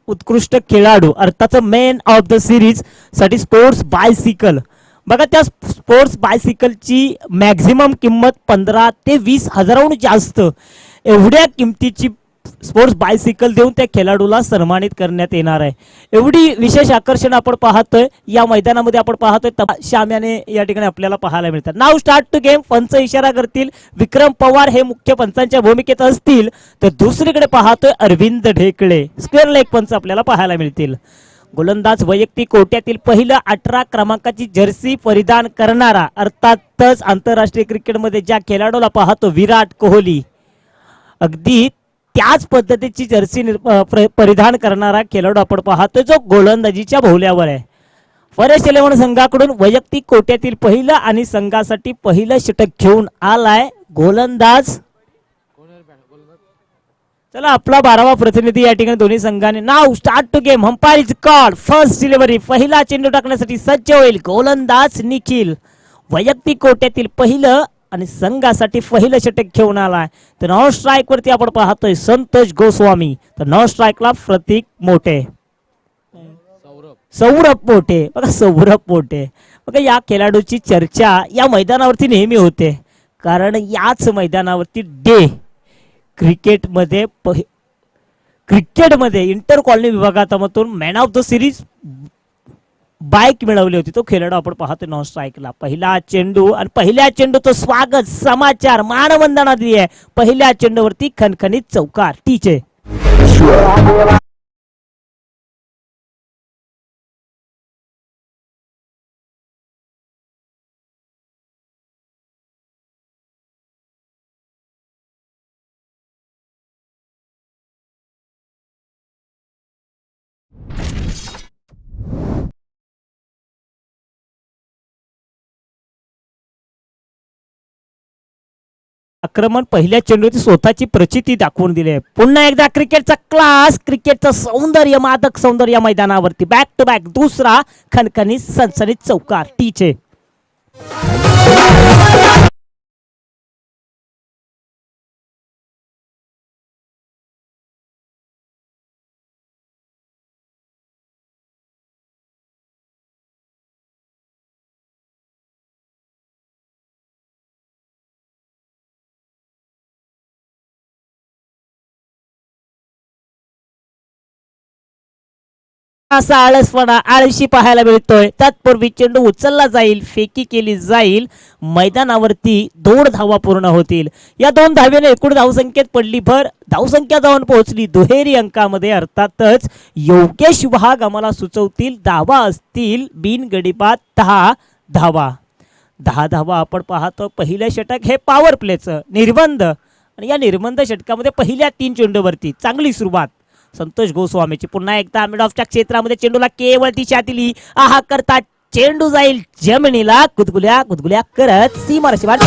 उत्कृष्ट खेळाडू अर्थात मॅन ऑफ द सिरीज साठी स्पोर्ट्स बायसिकल. बघा त्या स्पोर्ट्स बायसिकलची मॅक्झिमम किंमत 15 ते 20 हजाराहून जास्त. एवढ्या किमतीची स्पोर्ट्स बायसिकल देऊन त्या खेळाडूला सन्मानित करण्यात येणार आहे. एवढी विशेष आकर्षण आपण पाहतोय या मैदानामध्ये. आपण पाहतोय शाम्याने या ठिकाणी आपल्याला पाहायला मिळतात. नाव स्टार्ट टू गेम. पंच इशारा करतील. विक्रम पवार हे मुख्य पंचांच्या भूमिकेत असतील तर दुसरीकडे पाहतोय अरविंद ढेकळे स्क्वेअर लेग पंच आपल्याला पाहायला मिळतील. गोलंदाज वैयक्तिक कोट्यातील पहिलं 18 क्रमांकाची जर्सी परिधान करणारा अर्थातच आंतरराष्ट्रीय क्रिकेटमध्ये ज्या खेळाडूला पाहतो विराट कोहली अगदी त्याच पद्धतीची जर्सी परिधान करणारा खेळाडू आपण पाहतो जो गोलंदाजीच्या भोवल्यावर आहे. फॉरेस्ट 11 संघाकडून वैयक्तिक कोट्यातील पहिलं आणि संघासाठी पहिलं षटक घेऊन आलाय गोलंदाज. चला आपला 12वा प्रतिनिधी या ठिकाणी दोन्ही संघाने. नाव start to game. Umpire is called. First delivery. पहिला चेंडू टाकण्यासाठी सज्ज होईल गोलंदाज निखिल. वैयक्तिक कोट्यातील पहिलं आणि संघासाठी पहिलं षटक घेऊन आलाय. तर नॉन स्ट्राईक वरती आपण पाहतोय संतोष गोस्वामी. तर नॉन स्ट्राईकला प्रतीक मोठे. सौरभ मोठे. बघा सौरभ मोठे. बघा या खेळाडूची चर्चा या मैदानावरती नेहमी होते कारण याच मैदानावरती क्रिकेटमध्ये इंटर कॉलनी विभागातून man of the series bike मिळवली होती. तो खेळाडू आपण पाहतो नॉन स्ट्राईकला. पहिला चेंडू आणि पहिल्या चेंडूचं स्वागत समाचार मानवंदना दिली आहे. पहिल्या चेंडूवरती खणखणीत चौकार टीचे. आक्रमण पहिल्या चेंडूची स्वतःची प्रचिती दाखवून दिली आहे. पुन्हा एकदा क्रिकेटचा क्लास क्रिकेटचं सौंदर्य मादक सौंदर्य मैदानावरती. बॅक टू बॅक दुसरा खणखणीत सनसनीत चौकार टीचे. असा आळसपणा आळशी पाहायला मिळतोय. तत्पूर्वी चेंडू उचलला जाईल फेकी केली जाईल. मैदानावरती 2 धावा पूर्ण होतील. या 2 धावेने एकूण धावसंख्येत पडली भर. धावसंख्या जाऊन पोहोचली दुहेरी अंकामध्ये. अर्थातच योगेश वाघ आम्हाला सुचवतील धावा असतील बिनगडीबाद 10 धावा. 10 धावा आपण पाहतो. पहिलं षटक हे पॉवर प्लेचं निर्बंध आणि या निर्बंध षटकामध्ये पहिल्या 3 चेंडूवरती चांगली सुरुवात संतोष गोस्वामीची. पुन्हा एकदा मिड ऑफच्या क्षेत्रामध्ये चेंडूला केवळ दिशा दिली. आहा करता चेंडू जाईल जमिनीला. गुदगुल्या गुदगुल्या करत सीमारेषेवर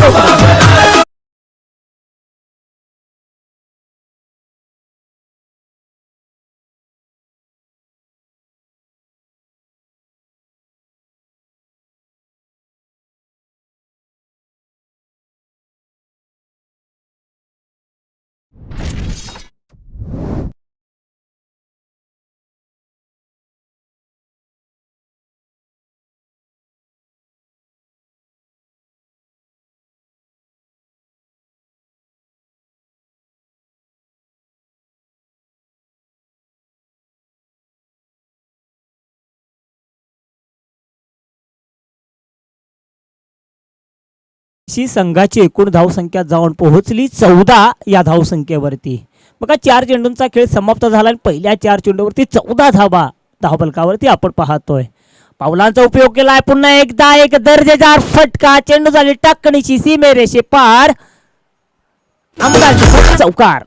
संघाची एकूण धावसंख्या जाऊन पोहोचली 14 या धावसंख्येवरती. बघा 4 चेंडूंचा खेळ समाप्त झाला आणि पहिल्या 4 चेंडूवरती 14 धावा धावफलकावरती आपण पाहतोय. पावलांचा उपयोग केलाय. पुन्हा एकदा एक दर्जेदार फटका. चेंडू झाली टाकणीची सीमेरेषे पार. चौकार.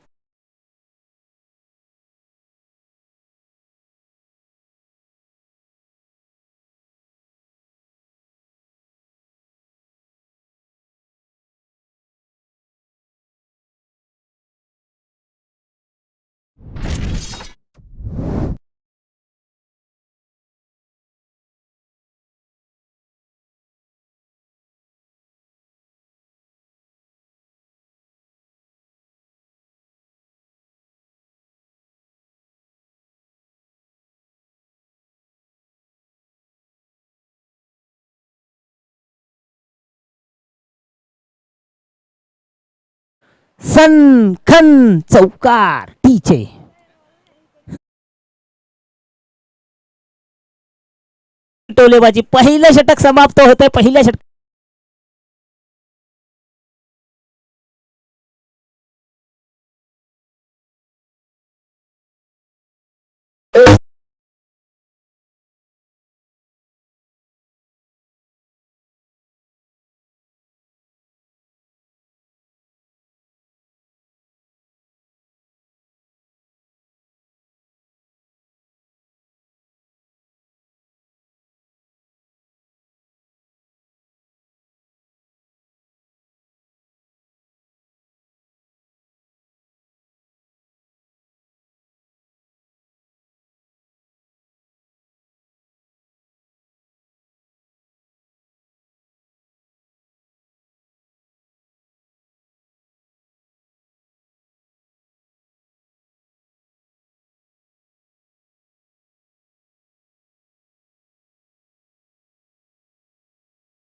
सन खन चौकार टीचे. टोलेबाजी पहिलं षटक समाप्त होतंय. पहिल्या षटक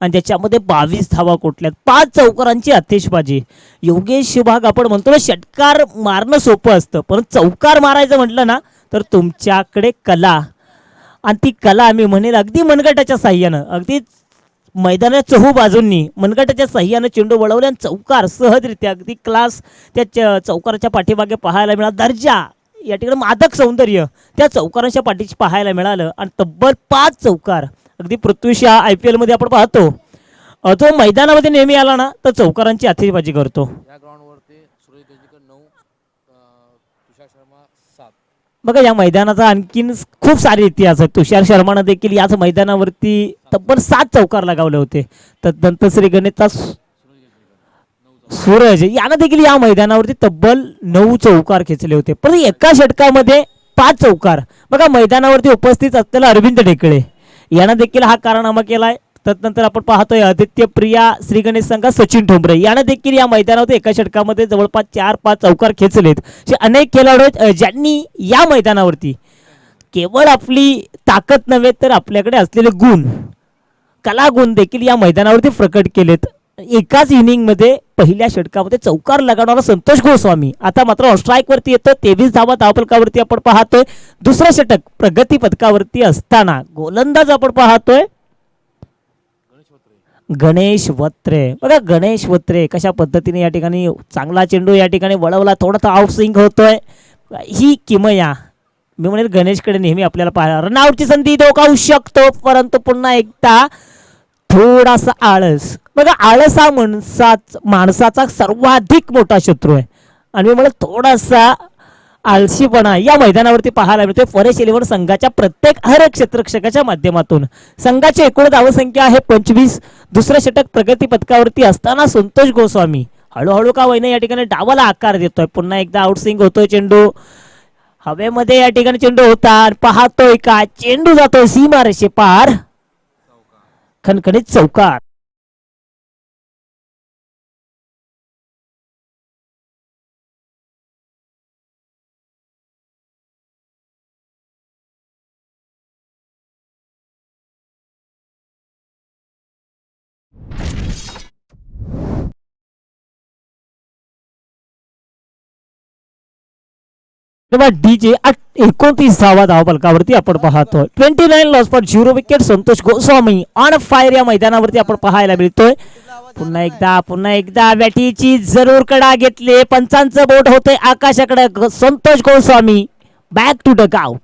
आणि त्याच्यामध्ये 22 धावा कोटल्यात. 5 चौकारांची आतिषबाजी. योगेश विभाग आपण म्हणतो ना षटकार मारणं सोपं असतं पण चौकार मारायचं म्हटलं ना तर तुमच्याकडे कला आणि ती कला आम्ही म्हणेल अगदी मनगटाच्या साह्यानं अगदी मैदानाच्या चहू बाजूंनी मनगटाच्या साह्यानं चेंडू वळवले आणि चौकार सहजरित्या अगदी क्लास त्या चौकाराच्या पाठीमागे पाहायला मिळाला. दर्जा या ठिकाणी मादक सौंदर्य त्या चौकारांच्या पाठीशी पाहायला मिळालं आणि तब्बल 5 चौकार. अगदी पृथ्वीशा IPL मध्ये आपण पाहतो तो मैदानामध्ये नेहमी आला ना तर चौकारांची आतिषबाजी करतो. या ग्राउंडवरती सुरेश देंजीकर 9, तुषार शर्मा 7. बघा या मैदानाचा आणखीन खूप सारे इतिहास आहेत. तुषार शर्मानं देखील याच मैदानावरती तब्बल 7 चौकार लगावले होते. तदनंतर श्री गणेशचा सूरज यानं देखील या मैदानावरती तब्बल 9 चौकार खेचले होते. पण एका षटकामध्ये 5 चौकार. बघा मैदानावरती उपस्थित असलेला अरविंद ढेकळे यानं देखील हा कारनामा केलाय. तदनंतर आपण पाहतोय आदित्य प्रिया श्री गणेश संघ सचिन ठोंबरे यानं देखील या मैदानावरती एका षटकामध्ये जवळपास 4-5 चौकार खेचलेत. असे अनेक खेळाडू आहेत ज्यांनी या मैदानावरती केवळ आपली ताकद नव्हे तर आपल्याकडे असलेले गुण कलागुण देखील या मैदानावरती प्रकट केलेत. एकाच इनिंगमध्ये पहिल्या षटकामध्ये चौकार लगावणारा संतोष गोस्वामी आता मात्र ऑनस्ट्राईकवरती येतो. 23 धावा धावफलकावरती आपण पाहतोय. दुसरं षटक प्रगती पथकावरती असताना गोलंदाज आपण पाहतोय गणेश वत्रे. बघा गणेश वत्रे कशा पद्धतीने या ठिकाणी चांगला चेंडू या ठिकाणी वळवला. थोडासा आउट स्विंग होतोय. ही किमया मी म्हणेल गणेशकडे नेहमी आपल्याला पाहायला. रनआउटची संधी धोकावू शकतो परंतु पुन्हा एकदा थोडासा आळस. बघा आळस हा माणसाचा सर्वाधिक मोठा शत्रू आहे आणि मी म्हणेल थोडासा आळशीपणा या मैदानावरती पाहायला मिळतोय. फॉरेस्ट 11 संघाच्या प्रत्येक हर क्षेत्ररक्षकाच्या माध्यमातून. संघाची एकूण धावसंख्या आहे 25. दुसरं षटक प्रगती पथकावरती असताना संतोष गोस्वामी हळूहळू का वैने या ठिकाणी डावाला आकार देतोय. पुन्हा एकदा आउटस्विंग होतोय. चेंडू हवेमध्ये या ठिकाणी चेंडू होता. पाहतोय का चेंडू जातोय सीमारेषे पार. खणखणीत चौकार. डीजे 29 धावा धावफलकावरती आपण पाहतोय. 29 loss for 0 wicket. Santosh Goswami on fire या मैदानावरती आपण पाहायला मिळतोय. पुन्हा एकदा बॅटीची जरूर कडा घेतले. पंचांचं बोट होतंय आकाशाकडे. Santosh Goswami back to duck out.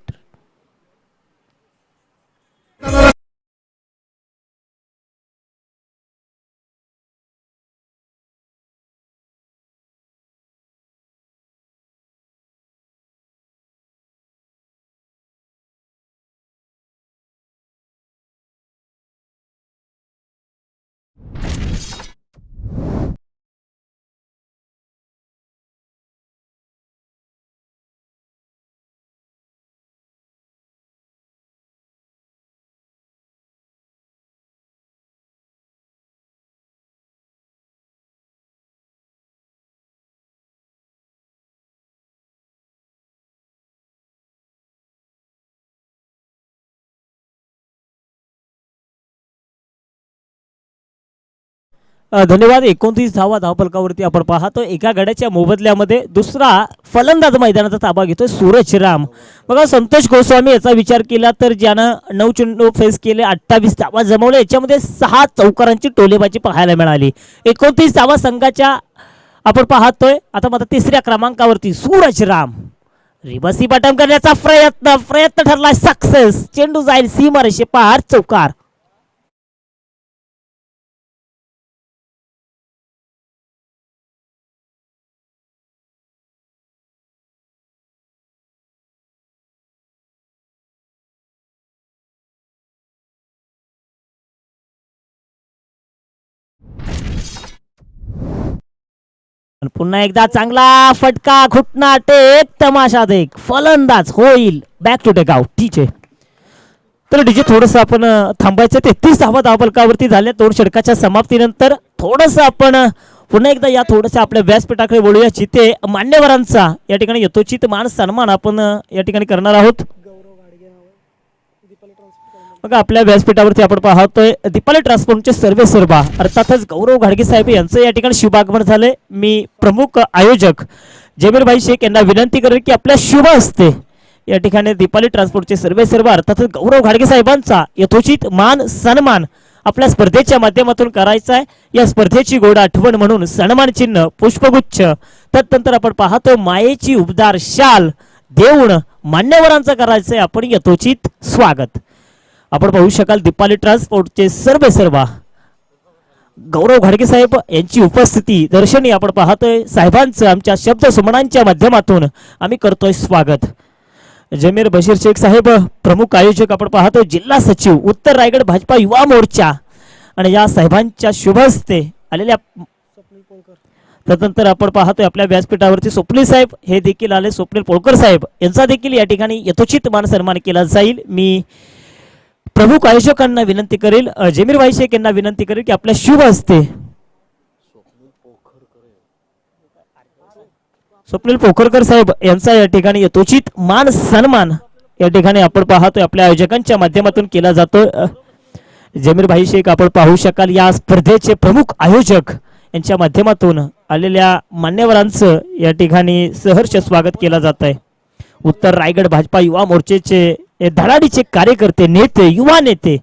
धन्यवाद. 29 धावा धावफलकावरती आपण पाहतो. एका गड्याच्या मोबदल्यामध्ये दुसरा फलंदाज मैदानाचा ताबा घेतोय सूरज राम. बघा संतोष गोस्वामी याचा विचार केला तर ज्यानं 9 चेंडू फेस केले, 28 धावा जमवले, याच्यामध्ये 6 चौकारांची टोलेबाजी पाहायला मिळाली. 29 धावा संघाच्या आपण पाहतोय. आता मात्र तिसऱ्या क्रमांकावरती सूरज राम. रिबसी बटम करण्याचा प्रयत्न ठरला सक्सेस. चेंडू जाईल सीमारेषे पार, चौकार. पुन्हा एकदा चांगला फटका, घुटना टेक, तमाशा देख, फलंदाज होईल बॅक टू टेक आउट. ठीक आहे. तर डीजे थोडंसं आपण थांबायचं. 33 धावा धावफलकावरती झाल्या 2 षटकाच्या समाप्तीनंतर. थोडंसं आपण पुन्हा एकदा या थोडंसं आपल्या व्यासपीठाकडे वळूया, जिथे मान्यवरांचा या ठिकाणी यथोचित मान सन्मान आपण या ठिकाणी करणार आहोत. बघा आपल्या व्यासपीठावरती आपण पाहतोय दीपाली ट्रान्सपोर्टचे सर्वे सर्वा अर्थातच गौरव घाडगे साहेब यांचं या ठिकाणी शुभागमन झालंय. मी प्रमुख आयोजक जमीरभाई शेख यांना विनंती करेन की आपल्या शुभ हस्ते या ठिकाणी दीपाली ट्रान्सपोर्टचे सर्वे सर्वा अर्थातच गौरव घाडगे साहेबांचा यथोचित मान सन्मान आपल्या स्पर्धेच्या माध्यमातून करायचा आहे. या स्पर्धेची गोड आठवण म्हणून सन्मान चिन्ह, पुष्पगुच्छ, तदनंतर आपण पाहतो मायेची उबदार शाल देऊन मान्यवरांचं करायचंय आपण यथोचित स्वागत. आपण पाहू शकाल दीपाली ट्रान्सपोर्टचे सर्वे सर्वा गौरव घाडगे साहेब यांची उपस्थिती दर्शनी आपण पाहतोय. साहेबांचं आमच्या शब्द सुमनांच्या माध्यमातून आम्ही करतोय स्वागत. जमीर बशीर शेख साहेब प्रमुख आयोजक आपण पाहतो, जिल्हा सचिव उत्तर रायगड भाजपा युवा मोर्चा, आणि या साहेबांच्या शुभ हस्ते आलेल्या त्यानंतर आपण पाहतोय आपल्या व्यासपीठावरती स्वप्नील साहेब हे देखील आले. स्वप्नील पोळकर साहेब यांचा देखील या ठिकाणी यथोचित मान सन्मान केला जाईल. मी प्रमुख आयोजकांना विनंती करेल, जमीरभाई शेख यांना विनंती करेल की आपल्या शुभ हस्ते स्वप्नील पोखरकर साहेब यांचा या ठिकाणी यथोचित मान सन्मान या ठिकाणी आपण पाहतोय आपल्या आयोजकांच्या माध्यमातून केला जातो. जमीरभाई शेख आपण पाहू शकाल या स्पर्धेचे प्रमुख आयोजक यांच्या माध्यमातून आलेल्या मान्यवरांचं या ठिकाणी सहर्ष स्वागत केलं जात आहे. उत्तर रायगड भाजपा युवा मोर्चेचे धडाडीचे कार्यकर्ते, नेते, युवा नेते,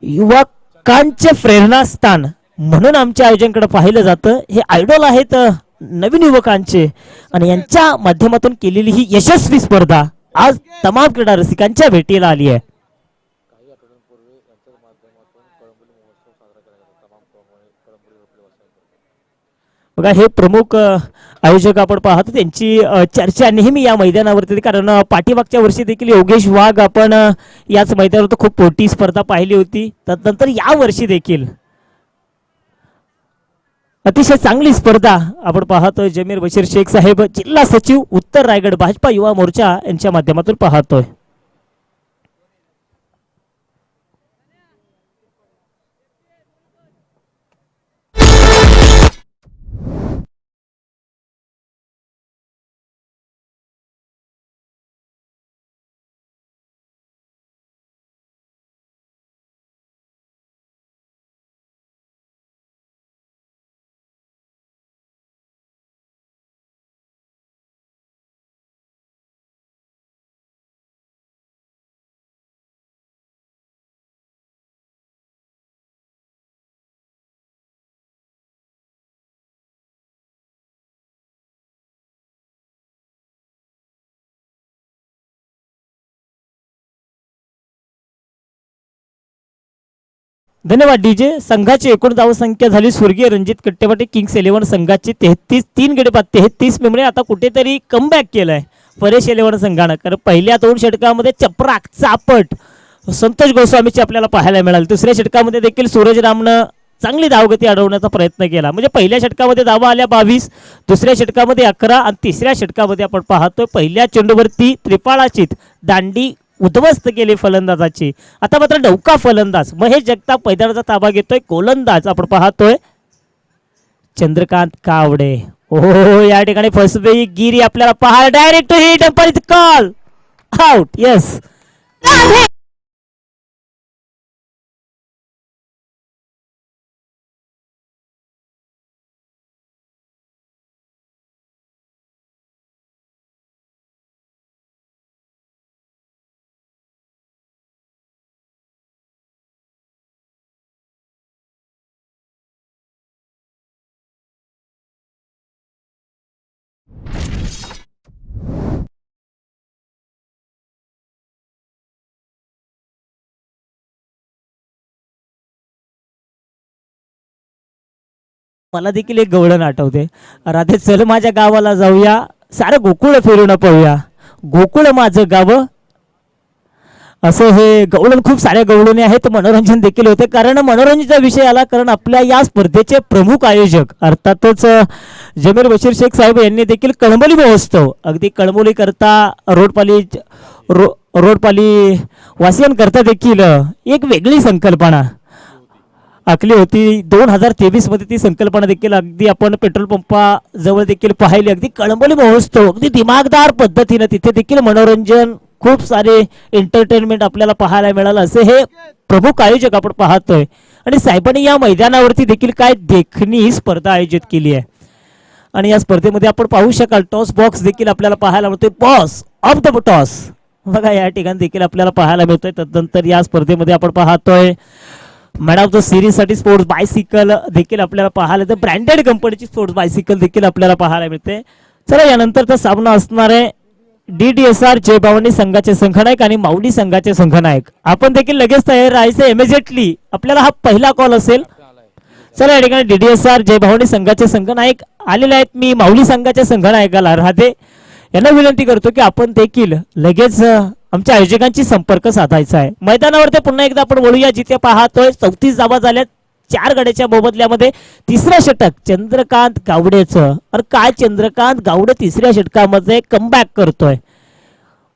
युवकांचे प्रेरणास्थान म्हणून आमच्या आयोजकांकडे पाहिलं जातं. हे आयडॉल आहेत नवीन युवकांचे, आणि यांच्या माध्यमातून केलेली ही यशस्वी स्पर्धा आज तमाम क्रीडा रसिकांच्या भेटीला आली आहे. काही आठवड्यांपूर्वी यांच्याच माध्यमातून कळंबोली महोत्सव साजरा केला जातो. तमाम कळंबोली रोपले वसाहत. बघा हे प्रमुख आयोजक आपण पाहतो, त्यांची चर्चा नेहमी या मैदानावरती, कारण पाठीमागच्या वर्षी देखील योगेश वाघ आपण याच मैदानावर खूप मोठी स्पर्धा पाहिली होती. त्यानंतर या वर्षी देखील अतिशय चांगली स्पर्धा आपण पाहतोय. जमीर बशीर शेख साहेब जिल्हा सचिव उत्तर रायगड भाजपा युवा मोर्चा यांच्या माध्यमातून पाहतोय. धन्यवाद डीजे. संघाची एकूण धावसंख्या झाली स्वर्गीय रणजित कट्टेपाटे किंग्स 11 संघाची 33, 3 गडी बाद 33 मेमणे. आता कुठेतरी कमबॅक केलाय परेश 11 संघानं, कारण पहिल्या 2 षटकामध्ये चपराक चापट संतोष गोस्वामीची आपल्याला पाहायला मिळाली. दुसऱ्या षटकामध्ये देखील सूरज रामनं चांगली धावगती अडवण्याचा प्रयत्न केला. म्हणजे पहिल्या षटकामध्ये धावा आल्या 22, दुसऱ्या षटकामध्ये 11, आणि तिसऱ्या षटकामध्ये आपण पाहतोय पहिल्या चेंडूवरती त्रिपाळाचीत दांडी उद्ध्वस्त केली फलंदाजाची. आता मात्र नौका फलंदाज महेश जगताप मैदानाचा ताबा घेतोय. गोलंदाज आपण पाहतोय चंद्रकांत कावडे. ओ या ठिकाणी फसवी गिरी आपल्याला पहा. Direct hit umpire call out. Yes मला देखील एक गवळण आठवते. राधे चल माझ्या गावाला जाऊया, सारं गोकुळ फिरून पाहूया, गोकुळ माझं गाव. असं हे गवळण, खूप सारे गवळणी आहेत. मनोरंजन देखील होते, कारण मनोरंजनाचा विषय आला, कारण आपल्या या स्पर्धेचे प्रमुख आयोजक अर्थातच जमीर बशीर शेख साहेब यांनी देखील कळंबोली महोत्सव अगदी कळंबोली करता रोडपाली वासियांकरता देखील एक वेगळी संकल्पना आखली होती. 2023 मध्ये ती संकल्पना देखील अगदी आपण पेट्रोल पंपाजवळ देखील पाहिली. अगदी कळंबोली महोत्सव अगदी दिमागदार पद्धतीने तिथे देखील मनोरंजन, खूप सारे एंटरटेनमेंट आपल्याला पाहायला मिळालं. असे हे प्रमुख आयोजक आपण पाहतोय. आणि साहेबांनी या मैदानावरती देखील काय देखणी स्पर्धा आयोजित केली आहे. आणि या स्पर्धेमध्ये आपण पाहू शकाल टॉस बॉक्स देखील आपल्याला पाहायला मिळतोय. बॉस ऑफ द टॉस बघा या ठिकाणी देखील आपल्याला पाहायला मिळतोय. तदनंतर या स्पर्धेमध्ये आपण पाहतोय मॅन ऑफ द सिरीज साठी स्पोर्ट्स बायसिकल देखील आपल्याला पाहायला मिळते. ब्रँडेड कंपनीची स्पोर्ट्स बायसिकल देखील आपल्याला पाहायला मिळते. चला यानंतरचा सामना असणार आहे DDSR जयभवानी संघाचे संघनायक आणि माऊली संघाचे संघनायक. आपण देखील लगेच तयार राहायचं इमिजिएटली. आपल्याला हा पहिला कॉल असेल. चला या ठिकाणी DDSR जयभवानी संघाचे संघनायक आलेले आहेत. मी माऊली संघाच्या संघनायकाला राहते यांना विनंती करतो की आपण देखील लगेच आमच्या आयोजकांची संपर्क साधायचा आहे. मैदानावर पुन्हा एकदा आपण वळूया. जिथे पाहतोय 34 धावा झाल्यात 4 गड्याच्या मोबदल्यामध्ये. तिसरा षटक चंद्रकांत गावडेचं. अरे काय चंद्रकांत गावडे तिसऱ्या षटकामध्ये कमबॅक करतोय.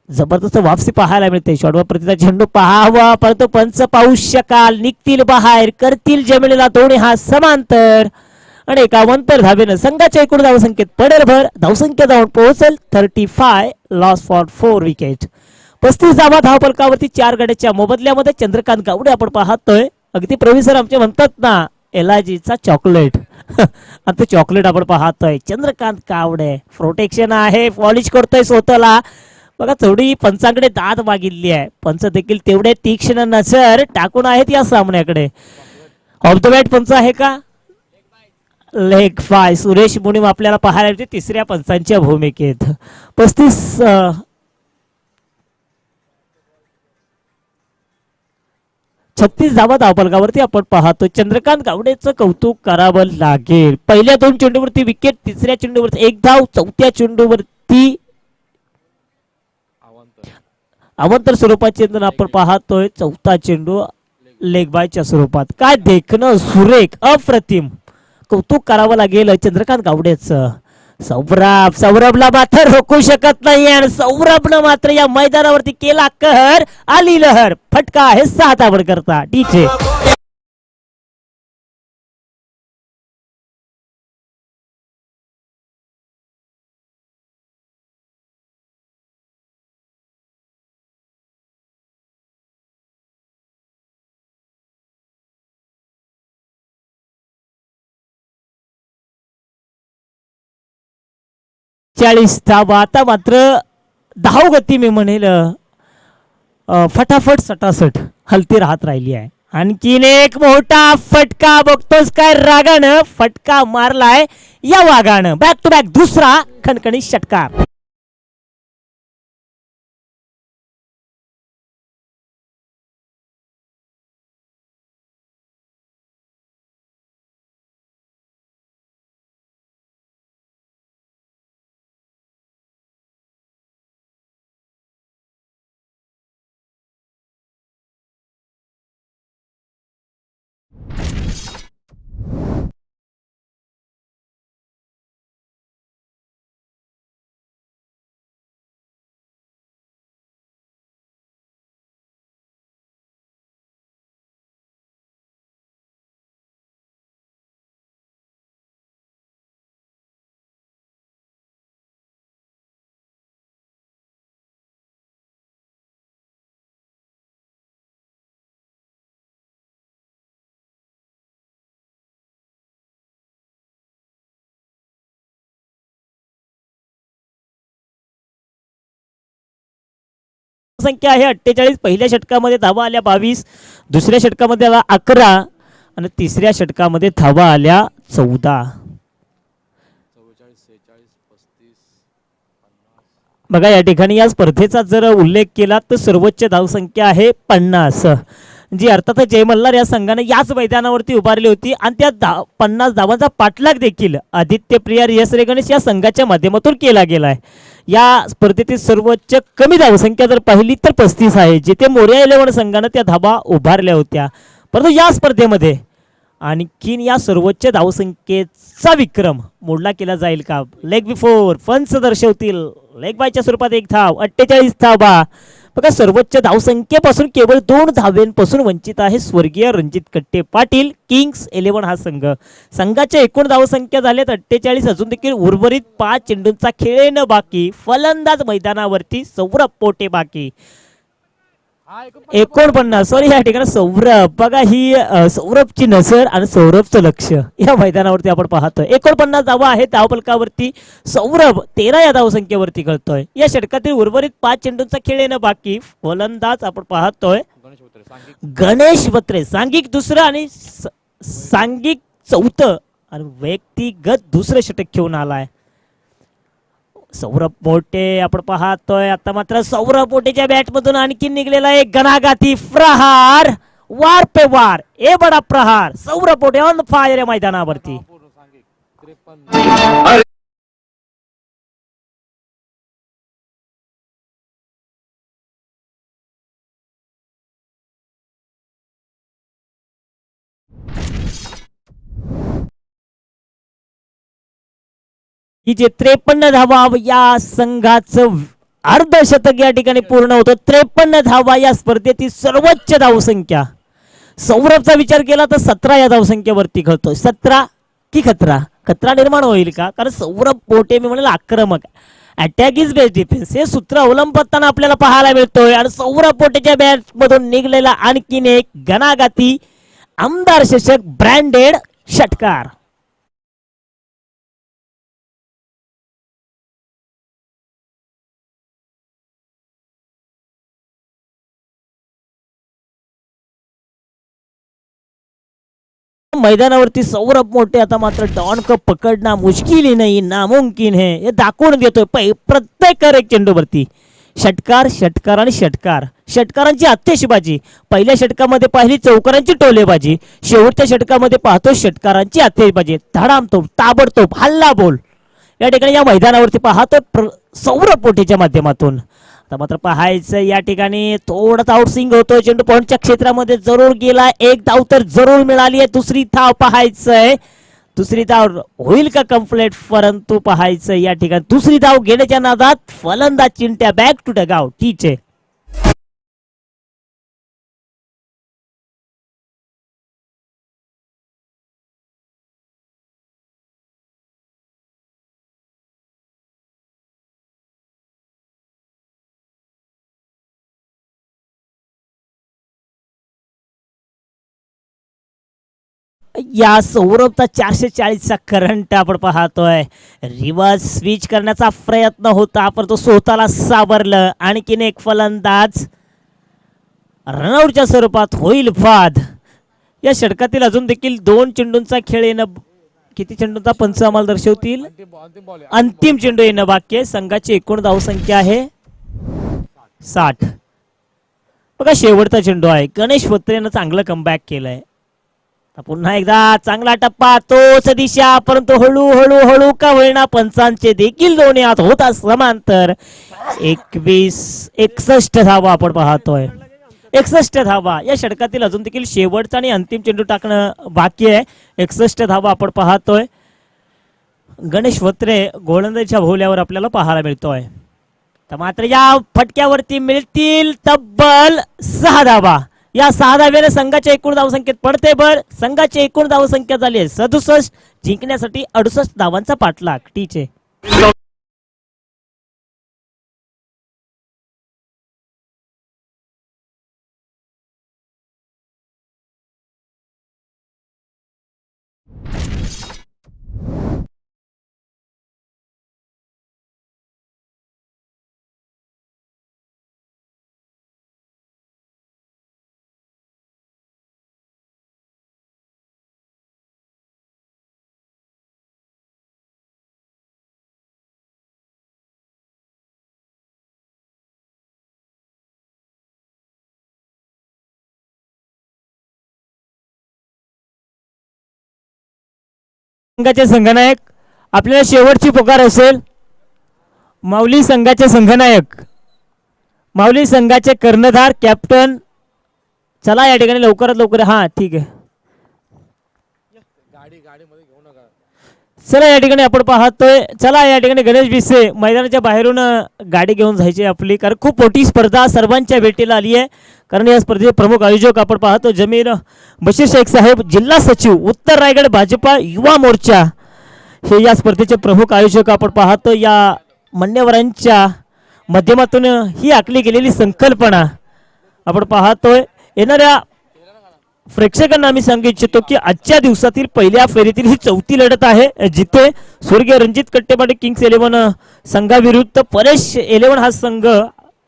जबरदस्त वापसी पाहायला मिळते. शॉर्टवर प्रतिचा झेंडू पाहावा, परंतु पंच पाहू शकाल, निघतील बाहेर, करतील जमिनीला दोन्ही हात समांतर आणि 51 धावेनं संघाच्या एकूण धावसंख्येत पडेल भर. धावसंख्या जाऊन पोहोचेल 35, लॉस फॉर 4 विकेट. 35 धावा धावफलकावरती 4 गड्याच्या मोबदल्यामध्ये. चंद्रकांत गावडे आपण पाहतोय. अगदी प्रोफेसर आमचे म्हणतात ना एलाजीचा चॉकलेट आणि ते चॉकलेट आपण पाहतोय. चंद्रकांत गावडे प्रोटेक्शन आहे, पॉलिश करतोय स्वतःला. बघा चौडी पंचांकडे दाद मागितली आहे. पंच देखील तेवढे तीक्ष्ण नजर टाकून आहेत या सामन्याकडे. ऑफ द बॅट पंच आहे का? लेग बाय सुरेश मुनीम आपल्याला पाहायला मिळते तिसऱ्या पंचांच्या भूमिकेत. 36 धावा धावफलकावरती आपण पाहतो. चंद्रकांत गावडेचं कौतुक करावं लागेल. पहिल्या 2 चेंडूवरती विकेट, तिसऱ्या चेंडूवरती 1 धाव, चौथ्या चेंडूवरती अवांतर स्वरूपाचे आपण पाहतोय. चौथा चेंडू लेग बायच्या स्वरूपात. काय देखणं सुरेख, अप्रतिम. कौतुक करावं लागेल चंद्रकांत गावडेचं. सौरभला मात्र रोखू शकत नाही आणि सौरभनं मात्र या मैदानावरती केला कहर. आली लहर, फटका हे 6 धावा करता डीजे. धावा. आता मात्र धाव गती मी म्हणेल फटाफट सटासट हलती राहत राहिली आहे. आणखीन एक मोठा फटका बघतोस काय रागानं फटका मारलाय या वाघानं. बॅक टू बॅक दुसरा खणखणी षटकार. संख्या आहे 48. पहिल्या षटकामध्ये धावा आल्या 22, दुसऱ्या षटकामध्ये आला 11 आणि तिसऱ्या षटकामध्ये धावा आल्या 14. बघा या ठिकाणी या स्पर्धेचा जर उल्लेख केला तर सर्वोच्च धावसंख्या आहे 50. जी अर्थातच जय मल्हार या संघाने याच मैदानावरती उभारली होती आणि त्या 50 धावांचा पाठलाग देखील आदित्य प्रिया रियास रे गणेश या संघाच्या माध्यमातून केला गेला आहे. या स्पर्धेतील सर्वोच्च कमी धावसंख्या जर पाहिली तर 35 आहे, जिथे मोरया 11 संघानं त्या धावा उभारल्या होत्या. परंतु या स्पर्धेमध्ये आणखीन या सर्वोच्च धावसंख्येचा विक्रम मोडला केला जाईल का? लेग बिफोर फन्स दर्शवतील लेग बायच्या स्वरूपात एक धाव 48 धावा. बघा सर्वोच्च धावसंख्येपासून केवळ 2 धावेंपासून वंचित आहे स्वर्गीय रणजित कट्टे पाटील किंग्स 11 हा संघ. संघाच्या एकूण धावसंख्या झाल्यात 48. अजून देखील उर्वरित 5 चेंडूंचा खेळणं बाकी. फलंदाज मैदानावरती सौरभ पोटे बाकी. 49 सॉरी या ठिकाणी सौरभ. बघा ही सौरभची नजर आणि सौरभचं लक्ष या मैदानावरती आपण पाहतोय. 49 धावा आहेत धावफलकावरती. सौरभ 13 या धावसंख्येवरती खेळतोय. या षटकातील उर्वरित 5 चेंडूंचा खेळ येणं बाकी. फलंदाज आपण पाहतोय गणेश बत्रे सांघिक दुसरं आणि सांघिक चौथं आणि व्यक्तिगत दुसरं षटक घेऊन आलाय सौरभ मोठे. आपण पाहतोय आता मात्र सौरभ मोठेच्या बॅट मधून आणखी निघलेला एक घणाघाती प्रहार. वार पे वार ए बडा प्रहार. सौरभ मोठे ऑन फायर या मैदानावरती. ही जे 53 धावा या संघाचं अर्धशतक या ठिकाणी पूर्ण होतं. 53 धावा या स्पर्धेतील सर्वोच्च धावसंख्या. सौरभचा विचार केला तर 17 या धावसंख्येवरती खेळतोय. 17 की खतरा? खतरा निर्माण होईल का? कारण सौरभ पोटे मी म्हणेल आक्रमक. अटॅक इज बेस्ट डिफेन्स हे सूत्र अवलंबताना आपल्याला पाहायला मिळतोय. आणि सौरभ पोटेच्या बॅट मधून निघलेला आणखीन एक घणाघाती आमदार शशक ब्रँडेड षटकार. मैदानावरती सौरभ मोठे आता मात्र डॉन को पकडणं मुश्किल ही नाही नामुमकिन है हे दाखवून देतोय प्रत्येक एक चेंडूवरती. षटकार षटकार आणि षटकार. षटकारांची अत्तेशिबाजी. पहिल्या षटकामध्ये पाहिली चौकारांची टोलेबाजी. शेवटच्या षटकामध्ये पाहतो षटकारांची अत्तेशिबाजी. धडामतोब ताबडतोब हल्ला बोल या ठिकाणी या मैदानावरती पाहतो सौरभ पोटेच्या माध्यमातून. आता मात्र पाहायचं या ठिकाणी थोडासा आउटस्विंग होतोय. चेंडू पॉइंटच्या क्षेत्रामध्ये जरूर गेला. एक धाव तर जरूर मिळाली आहे. दुसरी धाव पाहायचंय. दुसरी धाव होईल का कंप्लीट? परंतु पाहायचं या ठिकाणी दुसरी धाव घेण्याच्या नादात फलंदाज चिंट्या बॅक टू द गाव टीचे. या सौरभचा 440चा करंट आपण पाहतोय. रिव्हर्स स्विच करण्याचा प्रयत्न होता पण तो स्वतःला सावरलं. आणखीन एक फलंदाज रनआउटच्या स्वरूपात होईल बाद. या षटकातील अजून देखील 2 चेंडूंचा खेळ येणं. किती चेंडूंचा पंच आम्हाला दर्शवतील? अंतिम चेंडू येणं बाकी आहे. संघाची एकूण धावसंख्या आहे 60. बघा शेवटचा चेंडू आहे. गणेश बत्रेनं चांगलं कमबॅक केलंय. पुन्हा एकदा चांगला टप्पा तोच दिशा परंतु हळूहळू हळू का होईना पंचांचे देखील दोन्ही हात होता समांतर. 61 धावा आपण पाहतोय. 61 धावा या षटकातील अजून देखील शेवटचा आणि अंतिम चेंडू टाकणं बाकी आहे. 61 धावा आपण पाहतोय. गणेश वत्रे गोलंदाजीच्या भोवल्यावर आपल्याला पाहायला मिळतोय. तर मात्र या फटक्यावरती मिळतील तब्बल 6 धावा. या 6 धाव्याने संघाच्या एकूण धावसंख्येत पडते भर. संघाची एकूण धावसंख्या झाली आहे 67. जिंकण्यासाठी 68 धावांचा पाठलाग टीचे. संघाचे संघनायक आपल्याला शेवटची पुकार असेल. माऊली संघाचे संघनायक, माऊली संघाचे कर्णधार कॅप्टन, चला या ठिकाणी लवकरात लवकर. हा ठीक आहे, गाडीमध्ये घेऊ नका. चला या ठिकाणी आपण पाहतोय. चला या ठिकाणी गणेश भिसे मैदानाच्या बाहेरून गाडी घेऊन जायची आपली, कारण खूप मोठी स्पर्धा सर्वांच्या भेटीला आली आहे. कारण या स्पर्धेचे प्रमुख आयोजक आपण पाहतो जमीर बशीर शेख साहेब, जिल्हा सचिव उत्तर रायगड भाजपा युवा मोर्चा, हे या स्पर्धेचे प्रमुख आयोजक आपण पाहतो. या मान्यवरांच्या माध्यमातून ही आखली गेलेली संकल्पना आपण पाहतोय. येणाऱ्या प्रेक्षकांना आम्ही सांगू इच्छितो की आजच्या दिवसातील पहिल्या फेरीतील ही चौथी लढत आहे, जिथे स्वर्गीय रणजित कट्टेपाटे किंग्स 11 संघाविरुद्ध परेश 11 हा संघ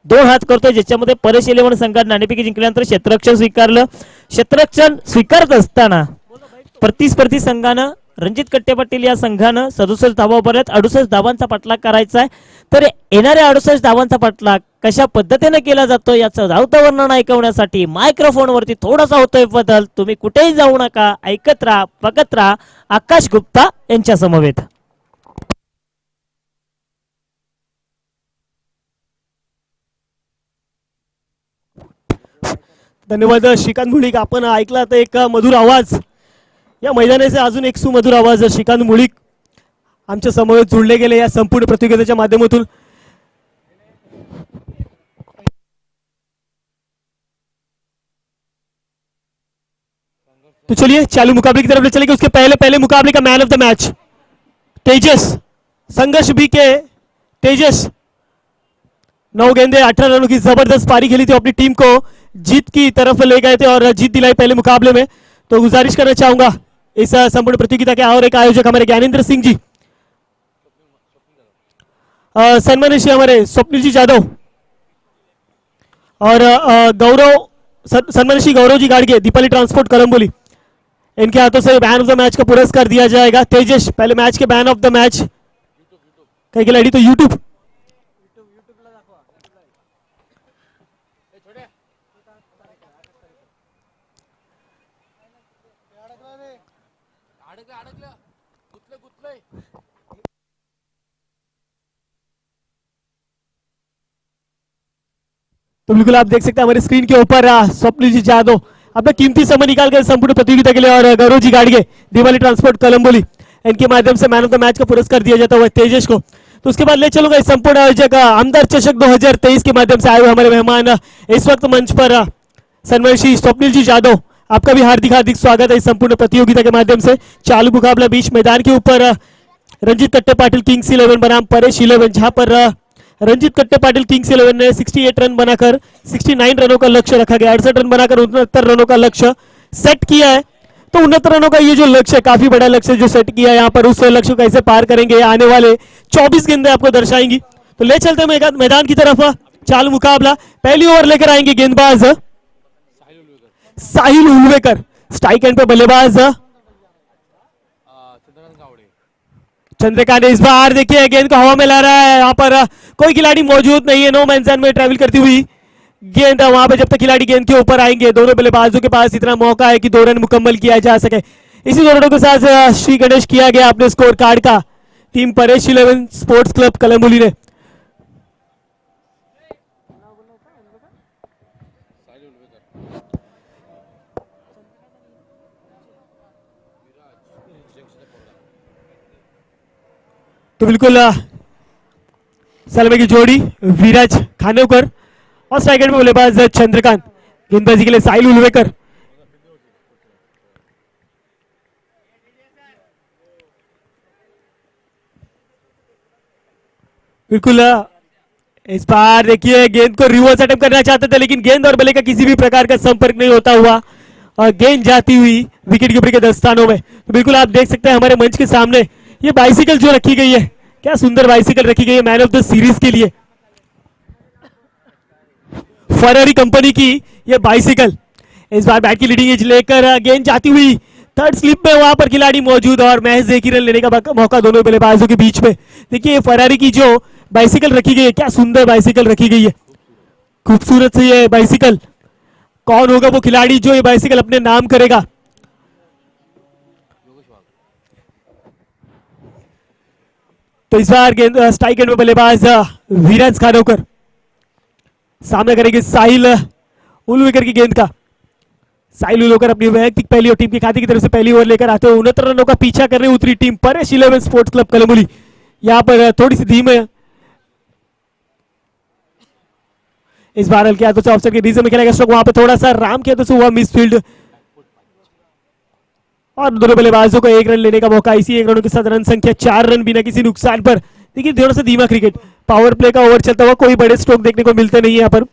2 हात करतोय, ज्याच्यामध्ये परेश 11 संघात नाणेफेकी जिंकल्यानंतर क्षेत्ररक्षण स्वीकारलं. क्षेत्ररक्षण स्वीकारत असताना प्रतिस्पर्धी संघानं रणजित कट्टे पाटील या संघानं 67 धावांपर्यंत 68 धावांचा पाठलाग करायचा आहे. तर येणाऱ्या 68 धावांचा पाठलाग कशा पद्धतीने केला जातो याचं धावतं वर्णन ऐकवण्यासाठी मायक्रोफोनवरती थोडासा होतोय बदल. तुम्ही कुठेही जाऊ नका, ऐकत राहा, बघत राहा आकाश गुप्ता यांच्या समवेत. धन्यवाद श्रीकांत मुळीक. आपण ऐकला तर एक मधुर आवाज, या मैदानाचे अजून एक सुमधुर आवाज श्रीकांत मुळीक आमच्या समवेत जोडले गेले या संपूर्ण प्रतियोगितेच्या माध्यमातून. तो चलिए चालू मुकाबले की तरफ ले चलेंगे. उसके पहले मुकाबले का man of the match Tejas, संघर्ष बी के तेजस 9 गेंदे 18 रनों की जबरदस्त पारी खेली थी, अपनी टीम को जीत की तरफ ले गए थे और जीत दिलाई पहले मुकाबले में. तो गुजारिश करना चाहूंगा इस संपूर्ण प्रतियोगिता के और एक आयोजक हमारे ज्ञानेंद्र सिंह जी, सन्मानित श्री हमारे स्वप्निल जी जादव और सन्मानित श्री गौरव जी गाड़गे दीपाली ट्रांसपोर्ट करम्बोली, इनके हाथों से मैन ऑफ द मैच का पुरस्कार दिया जाएगा. तेजस पहले मैच के मैन ऑफ द मैच. कई खिलाड़ी तो यूट्यूब तो बिल्कुल आप देख सकते हैं हमारे स्क्रीन के ऊपर स्वप्निल जी जादव अपना कीमती समय निकाल कर संपूर्ण प्रतियोगिता के लिए, और गौरव जी गाड़गे दिवाली ट्रांसपोर्ट कलम्बोली, इनके माध्यम से मैन ऑफ द मैच का पुरस्कार दिया जाता हुआ तेजस को. तो उसके बाद ले चलूंगा इस संपूर्ण आयोजक आमदार चषक 2023 के माध्यम से आए हुए हमारे मेहमान इस वक्त मंच पर सन्मानित श्री स्वप्निल जी जादव, आपका भी हार्दिक हार्दिक स्वागत है इस संपूर्ण प्रतियोगिता के माध्यम से. चालू मुकाबला बीच मैदान के ऊपर रंजीत कट्टे पाटिल किंग्स 11 बनाम परेश 11, जहां पर रंजीत कट्टे पाटिल किंग्स 11 ने 68 रन बनाकर 69 रनों का लक्ष्य रखा गया. 68 रन बनाकर 69 रनों का लक्ष्य सेट किया है. तो 69 रनों का ये जो लक्ष्य है, काफी बड़ा लक्ष्य जो सेट किया है, यहाँ पर उस लक्ष्य को कैसे पार करेंगे आने वाले 24 गेंदें आपको दर्शाएंगी. तो ले चलते हैं मैदान की तरफ. चालू मुकाबला, पहली ओवर लेकर आएंगे गेंदबाज साहिल उलवेकर, स्ट्राइक एंड पे बल्लेबाज चंद्रकांत. इस बार देखिए गेंद को हवा में ला रहा है, यहाँ पर कोई खिलाड़ी मौजूद नहीं है. नो मैन जोन में ट्रैवल करती हुई गेंद, वहां पे जब तक खिलाड़ी गेंद के ऊपर आएंगे दोनों बल्लेबाजों के पास इतना मौका है कि 2 रन मुकम्मल किया जा सके. इसी 2 रनों के साथ श्री गणेश किया गया अपने स्कोर कार्ड का team Paresh 11 sports club Kalamboli ने. तो बिल्कुल सलमे की जोड़ी विराज खानोकर और स्ट्राइक में बल्लेबाज चंद्रकांत, गेंदबाजी के लिए साहिल उलवेकर. बिल्कुल इस बार देखिए गेंद को रिवर्स अटेम्प्ट करना चाहते थे, लेकिन गेंद और बल्ले का किसी भी प्रकार का संपर्क नहीं होता हुआ और गेंद जाती हुई विकेट कीपर के दस्तानों में. तो बिल्कुल आप देख सकते हैं हमारे मंच के सामने ये बाइसिकल जो रखी गई है, क्या सुंदर बाइसिकल रखी गई है मैन ऑफ द सीरीज के लिए. फरारी कंपनी की ये बाइसिकल, इस बार बैट की लीडिंग एज लेकर गेंद जाती हुई थर्ड स्लिप में, वहां पर खिलाड़ी मौजूद और महज एक ही रन लेने का मौका दोनों बल्लेबाजों के बीच में. देखिए ये फरारी की जो बाइसिकल रखी गई है, क्या सुंदर बाइसिकल रखी गई है, खूबसूरत से ये बाइसिकल. कौन होगा वो खिलाड़ी जो ये बाइसिकल अपने नाम करेगा. तो इस बार गेंद स्ट्राइक एंड में बल्लेबाज विराज खानोकर सामना करेंगे साहिल उलवेकर की गेंद का। साहिल उलवेकर अपनी वैयक्तिक पहली और टीम के खाते की तरफ से पहली ओवर लेकर आते हुए 69 रनों का पीछा करने उतरी टीम परेश 11 स्पोर्ट्स क्लब कलमुली यहां पर थोड़ी सी धीमे इस बार हल्के हाथों से ऑफसाइड के रीजन में खेला गया स्ट्रोक, वहां पे थोड़ा सा राम के हाथों से हुआ मिस फील्ड और दोनों बल्लेबाजों को 1 रन लेने का मौका। इसी 1 रनों के साथ रन संख्या 4 रन बिना किसी नुकसान पर। देखिए थोड़ा सा धीमा क्रिकेट, पावर प्ले का ओवर चलता हुआ कोई बड़े स्ट्रोक देखने को मिलते नहीं है, यहाँ पर